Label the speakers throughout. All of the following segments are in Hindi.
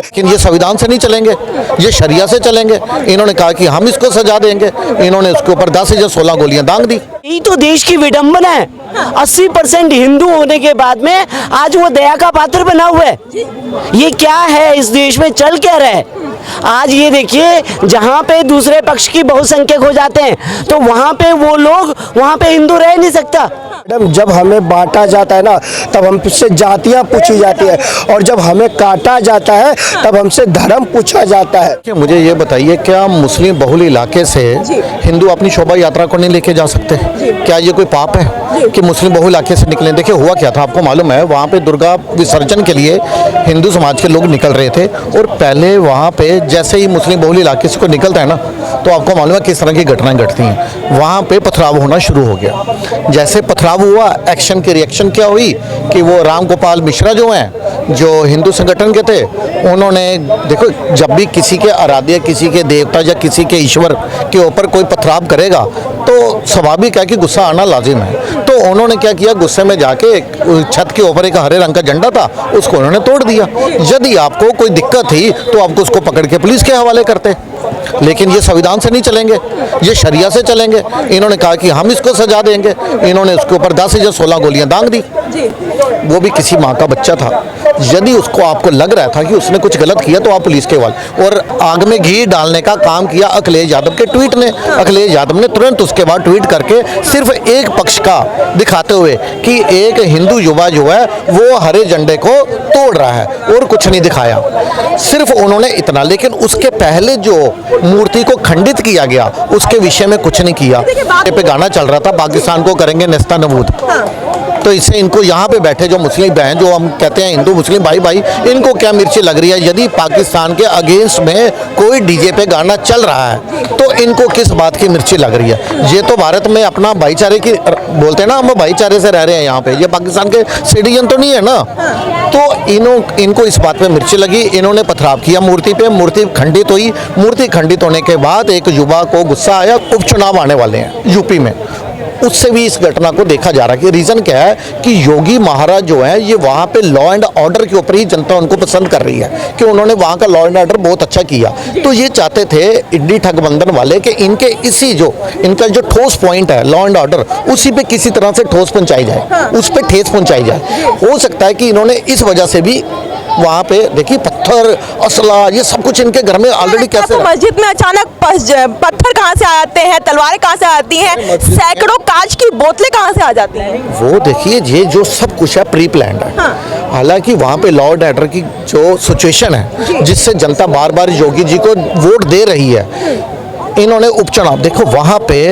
Speaker 1: लेकिन ये संविधान से नहीं चलेंगे, ये शरिया से चलेंगे। इन्होंने कहा कि हम इसको सजा देंगे, इन्होंने उसके ऊपर 10 या 16 गोलियां दांग दी।
Speaker 2: यही तो देश की विडंबना है। 80% हिंदू होने के बाद में आज वो दया का पात्र बना हुआ है। ये क्या है? इस देश में चल क्या रहा है? आज ये देखिए, जहाँ पे दूसरे पक्ष की बहुसंख्यक हो जाते हैं तो वहाँ पे वो लोग, वहाँ पे हिंदू रह नहीं सकता।
Speaker 3: मैडम, जब हमें बांटा जाता है ना, तब हमसे जातियाँ पूछी जाती है, और जब हमें काटा जाता है तब हमसे धर्म पूछा जाता है।
Speaker 1: क्या मुझे ये बताइए, क्या मुस्लिम बहुल इलाके से हिंदू अपनी शोभा यात्रा को नहीं लेके जा सकते? क्या ये कोई पाप है कि मुस्लिम बहुल इलाके से निकले? देखिए हुआ क्या था, आपको मालूम है, वहाँ पे दुर्गा विसर्जन के लिए हिंदू समाज के लोग निकल रहे थे, और पहले वहाँ पे जैसे ही मुस्लिम बहुल इलाके से कोई निकलता है ना, तो आपको मालूम है किस तरह की घटनाएं घटती हैं। वहाँ पे पथराव होना शुरू हो गया। जैसे पथराव हुआ, एक्शन की रिएक्शन क्या हुई कि वो राम गोपाल मिश्रा जो हैं, जो हिंदू संगठन के थे, उन्होंने, देखो जब भी किसी के आराध्य, किसी के देवता या किसी के ईश्वर के ऊपर कोई पथराव करेगा तो स्वाभाविक है कि गुस्सा आना लाजिम है। तो उन्होंने क्या किया, गुस्से में जाके छत के ऊपर एक हरे रंग का झंडा था, उसको उन्होंने तोड़ दिया। यदि आपको कोई दिक्कत थी तो आपको उसको पकड़ के पुलिस के हवाले करते, लेकिन ये संविधान से नहीं चलेंगे, ये शरिया से चलेंगे। इन्होंने कहा कि हम इसको सजा देंगे, इन्होंने उसके ऊपर 10 या 16 गोलियां दांग दी। वो भी किसी माँ का बच्चा था। यदि उसको आपको लग रहा था कि उसने कुछ गलत किया तो आप पुलिस के हवाले। और आग में घी डालने का काम किया अखिलेश यादव के ट्वीट ने। अखिलेश यादव ने तुरंत उसके बाद ट्वीट करके सिर्फ एक पक्ष का दिखाते हुए कि एक हिंदू युवा जो है वो हरे झंडे को तोड़ रहा है, और कुछ नहीं दिखाया, सिर्फ उन्होंने इतना। लेकिन उसके पहले जो मूर्ति को खंडित किया गया उसके विषय में कुछ नहीं किया। पे गाना चल रहा था, पाकिस्तान को करेंगे नेस्ता नबूद। तो इससे इनको यहाँ पे बैठे जो मुस्लिम बहन, जो हम कहते हैं हिंदू मुस्लिम भाई भाई, इनको क्या मिर्ची लग रही है? यदि पाकिस्तान के अगेंस्ट में कोई डीजे पे गाना चल रहा है तो इनको किस बात की मिर्ची लग रही है? ये तो भारत में अपना भाईचारे की बोलते हैं ना, हम भाईचारे से रह रहे हैं यहाँ पे, ये पाकिस्तान के सिटीजन तो नहीं है ना। तो इनको इस बात पे मिर्ची लगी, इन्होंने पथराव किया मूर्ति पे, मूर्ति खंडित हुई। मूर्ति खंडित होने के बाद एक युवा को गुस्सा आया। उपचुनाव आने वाले हैं यूपी में, उससे भी इस घटना को देखा जा रहा है कि रीज़न क्या है कि योगी महाराज जो है ये वहाँ पे लॉ एंड ऑर्डर के ऊपर ही जनता उनको पसंद कर रही है कि उन्होंने वहाँ का लॉ एंड ऑर्डर बहुत अच्छा किया। तो ये चाहते थे इड्डी ठगबंधन वाले कि इनके इनका जो ठोस पॉइंट है लॉ एंड ऑर्डर, उसी पे किसी तरह से ठोस पहुँचाई जाए, उस पर ठेस पहुँचाई जाए। हो सकता है कि इन्होंने इस वजह से भी वहाँ पे देखिए पत्थर, असला, ये सब कुछ इनके घर में ऑलरेडी कैसे।
Speaker 4: मस्जिद में अचानक पत्थर कहाँ से आ जाते हैं, तलवारें कहाँ से आती हैं, सैकड़ों कांच की बोतलें कहाँ से आ जाती हैं?
Speaker 1: वो देखिए, ये जो सब कुछ है प्री प्लान्ड है। हालांकि वहाँ पे लॉ एंड ऑर्डर की जो सिचुएशन है जिससे जनता बार बार योगी जी को वोट दे रही है, इन्होंने उपचुनाव, देखो वहाँ पे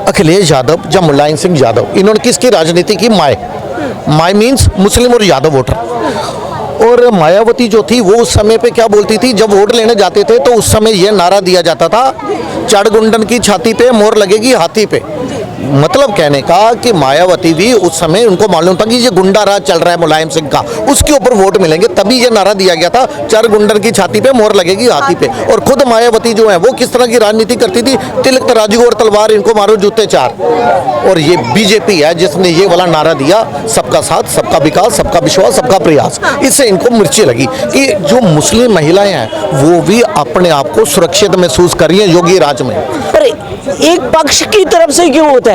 Speaker 1: अखिलेश यादव या मुलायम सिंह यादव, इन्होंने किसकी राजनीति की? माय मीन्स मुस्लिम और यादव वोटर। और मायावती जो थी वो उस समय पे क्या बोलती थी, जब वोट लेने जाते थे तो उस समय ये नारा दिया जाता था, चढ़गुंडन की छाती पे मोहर लगेगी हाथी पे। मतलब कहने का कि मायावती भी उस समय उनको मालूम था कि ये गुंडा राज चल रहा है मुलायम सिंह का, उसके ऊपर वोट मिलेंगे, तभी ये नारा दिया गया था, चढ़गुंडन की छाती पे मोहर लगेगी हाथी पे। और खुद मायावती जो है वो किस तरह की राजनीति करती थी? तिलक तराजू और तलवार, इनको मारो जूते चार। और ये बीजेपी है जिसने ये वाला नारा दिया, सबका साथ, सबका विकास, सबका विश्वास, सबका प्रयास। इससे इनको मिर्ची लगी कि जो मुस्लिम महिलाएं हैं वो भी अपने आप को सुरक्षित महसूस कर रही है योगी राज में।
Speaker 2: पर एक पक्ष की तरफ से क्यों होता है?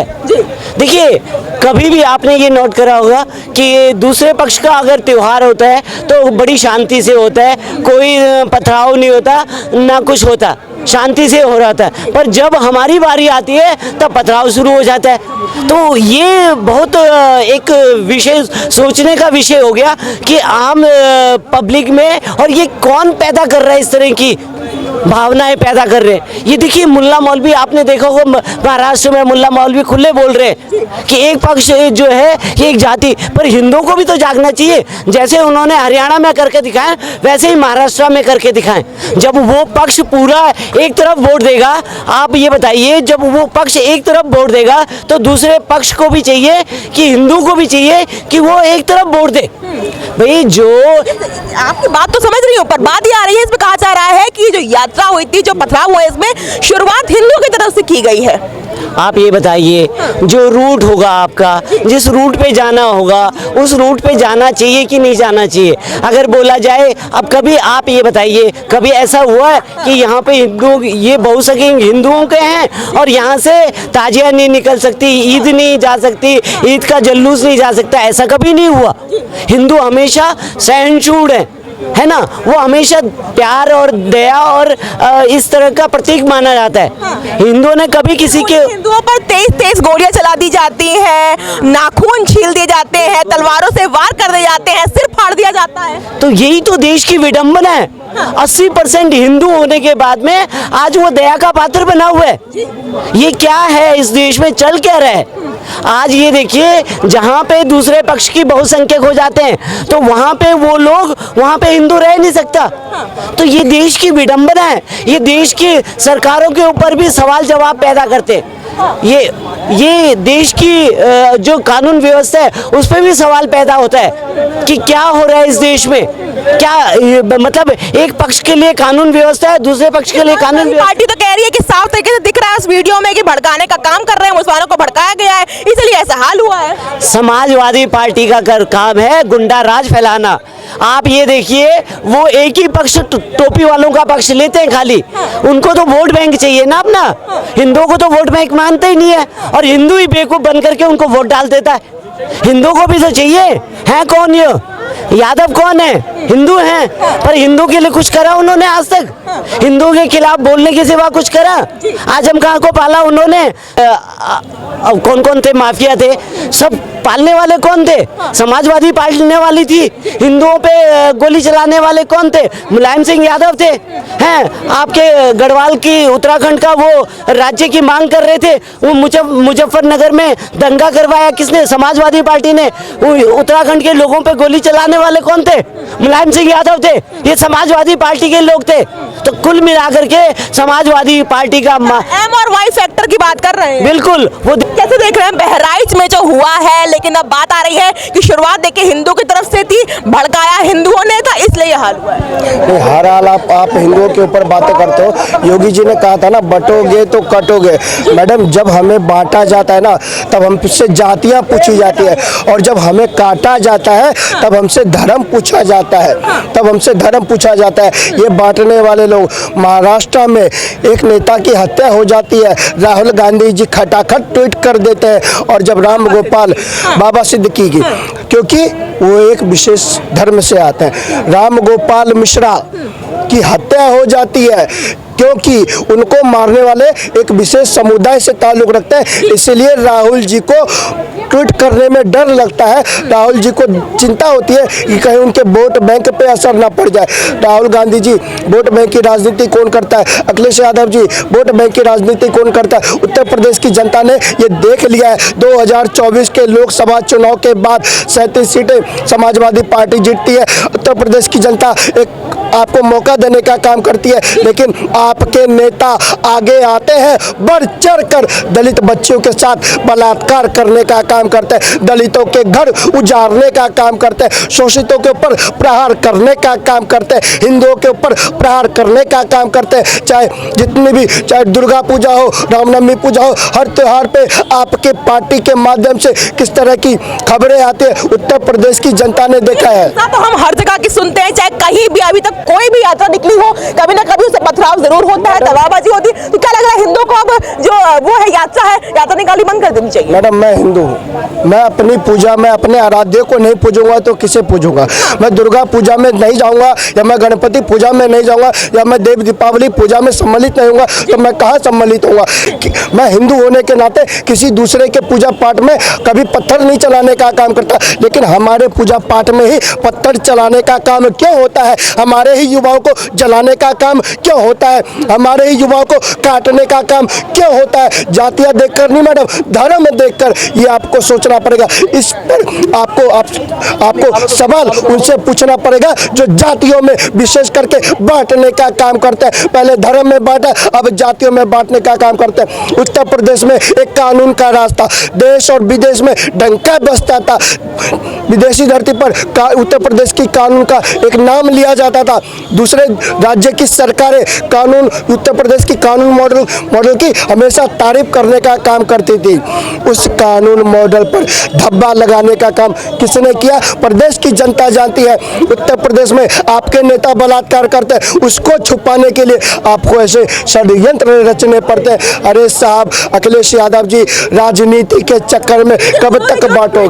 Speaker 2: देखिए, कभी भी आपने ये नोट करा होगा कि दूसरे पक्ष का अगर त्योहार होता है तो बड़ी शांति से होता है, कोई पथराव नहीं होता, ना कुछ होता, शांति से हो रहा था। पर जब हमारी बारी आती है तब पथराव शुरू हो जाता है। तो ये बहुत एक विषय सोचने का विषय हो गया कि आम पब्लिक में, और ये कौन पैदा कर रहा है इस तरह की भावनाएं पैदा कर रहे हैं। ये देखिए मुल्ला मौलवी, आपने देखा होगा महाराष्ट्र में मुल्ला मौलवी खुले बोल रहे हैं कि एक पक्ष जो है ये एक जाति, पर हिंदुओं को भी तो जागना चाहिए। जैसे उन्होंने हरियाणा में करके दिखाया वैसे ही महाराष्ट्र में करके दिखाएं। जब वो पक्ष पूरा एक तरफ वोट देगा, आप ये बताइए, जब वो पक्ष एक तरफ वोट देगा तो दूसरे पक्ष को भी चाहिए कि हिंदू को भी चाहिए कि वो एक तरफ वोट दे। भाई जो
Speaker 4: आपकी बात तो समझ रही हूँ, पर बात ये आ रही है, इसमें कहा जा रहा है कि जो यात्रा हुई थी, जो पथराव हुआ, इसमें शुरुआत हिंदुओं की तरफ से की गई है।
Speaker 2: आप ये बताइए, जो रूट होगा आपका, जिस रूट पे जाना होगा उस रूट पे जाना चाहिए कि नहीं जाना चाहिए। अगर बोला जाए, अब कभी आप ये बताइए, कभी ऐसा हुआ है कि यहाँ पे हिंदू, ये बहुसंख्यक हिंदुओं के हैं और यहाँ से ताजिया नहीं निकल सकती, ईद नहीं जा सकती, ईद का जुलूस नहीं जा सकता, ऐसा कभी नहीं हुआ। हिंदू हमेशा सहनशील है ना, वो हमेशा प्यार और दया और इस तरह का प्रतीक माना जाता है। हिंदुओं ने कभी किसी के
Speaker 4: हिंदुओं पर तेज गोलियां चला दी जाती हैं, नाखून छील दिए जाते हैं, तलवारों से वार कर दिए जाते हैं, सिर फाड़ दिया जाता है।
Speaker 2: तो यही तो देश की विडंबना है। 80% हिंदू होने के बाद में आज वो दया का पात्र बना हुआ है। ये क्या है, इस देश में चल क्या रहा है? आज ये देखिए, जहाँ पे दूसरे पक्ष की बहुसंख्यक हो जाते हैं तो वहाँ पे वो लोग, वहाँ पे हिंदू रह नहीं सकता। तो ये देश की विडंबना है। ये देश की सरकारों के ऊपर भी सवाल जवाब पैदा करते हैं। ये देश की जो कानून व्यवस्था है उस पर भी सवाल पैदा होता है कि क्या हो रहा है इस देश में। क्या मतलब एक पक्ष के लिए कानून व्यवस्था है, दूसरे पक्ष के लिए कानून व्यवस्था।
Speaker 4: पार्टी तो कह रही है कि साफ तरीके से दिख रहा है उस वीडियो में कि भड़काने का काम कर रहे हैं, मुसलमानों को भड़काया गया है, इसलिए ऐसा हाल हुआ है।
Speaker 2: समाजवादी पार्टी का काम है गुंडा राज फैलाना। आप ये देखिए, वो एक ही पक्ष, टोपी वालों का पक्ष लेते हैं खाली। उनको तो वोट बैंक चाहिए ना अपना, हिंदुओं को तो वोट बैंक मानते ही नहीं है और हिंदू ही बेवकूफ बन करके उनको वोट डाल देता है। हिंदुओं को भी तो चाहिए। है कौन ये यादव? कौन है? हिंदू हैं, पर हिंदू के लिए कुछ करा उन्होंने आज तक? हिंदू के खिलाफ बोलने के सिवा कुछ करा? आजम खां को पाला उन्होंने। कौन कौन थे माफिया थे, सब पालने वाले कौन थे? समाजवादी पालने वाली थी। हिंदुओं पे गोली चलाने वाले कौन थे? मुलायम सिंह यादव थे। हैं, आपके गढ़वाल की, उत्तराखंड का वो राज्य की मांग कर रहे थे, वो मुजफ्फरनगर में दंगा करवाया किसने? समाजवादी पार्टी ने। उत्तराखंड के लोगों पे गोली चलाने वाले कौन थे? मुलायम सिंह यादव थे। ये समाजवादी पार्टी के लोग थे। तो कुल मिलाकर के समाजवादी पार्टी का
Speaker 4: एम और वाई फैक्टर की बात कर रहे हैं।
Speaker 2: बिल्कुल। वो
Speaker 4: कैसे देख रहे हैं बहराइच में जो हुआ है, लेकिन अब बात आ रही है कि शुरुआत देखिए हिंदू की तरफ से थी, भड़काया हिंदुओं ने था, इसलिए ये हाल हुआ है।
Speaker 3: हर हाल आप हिंदुओं के ऊपर बातें करते हो। योगी जी ने कहा था ना, बटोगे तो कटोगे। मैडम, जब हमें बांटा जाता है ना, तब हमसे जातियां पूछी जाती है, और जब हमें काटा जाता है तब हमसे धर्म पूछा जाता है, तब हमसे धर्म पूछा जाता है। ये बांटने वाले लोग, महाराष्ट्र में एक नेता की हत्या हो जाती है, राहुल गांधी जी खटाखट ट्वीट कर देते हैं, और जब राम गोपाल बाबा सिद्दीकी की, क्योंकि वो एक विशेष धर्म से आते हैं, राम गोपाल मिश्रा की हत्या हो जाती है क्योंकि उनको मारने वाले एक विशेष समुदाय से ताल्लुक रखते हैं। इसलिए राहुल जी को ट्वीट करने में डर लगता है। राहुल जी को चिंता होती है कि कहीं उनके वोट बैंक पे असर ना पड़ जाए। राहुल गांधी जी वोट बैंक की राजनीति कौन करता है? अखिलेश यादव जी वोट बैंक की राजनीति कौन करता है? उत्तर प्रदेश की जनता ने ये देख लिया है। 2024 के लोकसभा चुनाव के बाद 37 सीटें समाजवादी पार्टी जीतती है। उत्तर प्रदेश की जनता एक आपको मौका देने का काम करती है, लेकिन आपके नेता आगे आते हैं, बढ़ चढ़ कर दलित बच्चियों के साथ बलात्कार करने का काम करते हैं, दलितों के घर उजाड़ने का काम करते हैं, शोषितों के ऊपर प्रहार करने का काम करते हैं, हिंदुओं के ऊपर प्रहार करने का काम करते हैं। चाहे जितनी भी, चाहे दुर्गा पूजा हो, रामनवमी पूजा हो, हर त्योहार पे आपके पार्टी के माध्यम से किस तरह की खबरें आती है, उत्तर प्रदेश की जनता ने देखा है।
Speaker 4: तो हम हर जगह की सुनते हैं, चाहे कहीं भी अभी तक कोई भी यात्रा निकली हो, कभी ना कभी उससे पथराव जरूर होता है, तलवारबाजी होती है। तो क्या लग रहा है हिंदुओं को अब जो वो है यात्रा निकाली बंद कर देनी चाहिए?
Speaker 3: मैडम, मैं हिंदू हूँ, मैं अपनी पूजा में अपने आराध्य को नहीं पूजूंगा तो किसे पूजूंगा? मैं दुर्गा पूजा में नहीं जाऊंगा, या मैं गणपति पूजा में नहीं जाऊंगा, या मैं देव दीपावली पूजा में सम्मिलित नहीं होऊंगा, तो मैं कहाँ सम्मिलित होऊंगा? मैं हिंदू होने के नाते किसी दूसरे के पूजा पाठ में कभी पत्थर नहीं चलाने का काम करता, लेकिन हमारे पूजा पाठ में ही पत्थर चलाने का काम क्यों होता है? हमारे ही युवाओं को जलाने का काम क्यों होता है? हमारे ही युवाओं को काटने का काम क्यों होता है? जातियाँ देखकर नहीं मैडम, धर्म देखकर ये आपको सोचना पड़ेगा। इस पर आपको सवाल उनसे पूछना पड़ेगा जो जातियों में विशेष करके बांटने का काम करते हैं। पहले धर्म में बांटा, अब जातियों में बांटने का काम करते हैं। उत्तर प्रदेश में एक कानून का रास्ता, देश और विदेश में डंका बजता था। विदेशी धरती पर उत्तर प्रदेश की कानून का एक नाम लिया जाता था। दूसरे राज्य की सरकारें कानून, उत्तर प्रदेश की कानून मॉडल की हमेशा तारीफ करने का काम करती थी। उस कानून मॉडल पर धब्बा लगाने का काम किसने किया? प्रदेश की जनता जानती है। उत्तर प्रदेश में आपके नेता बलात्कार करते हैं, उसको छुपाने के लिए आपको ऐसे षड्यंत्र रचने पड़ते हैं। अरे साहब, अखिलेश यादव जी, राजनीति के चक्कर में कब तक बांटोगे?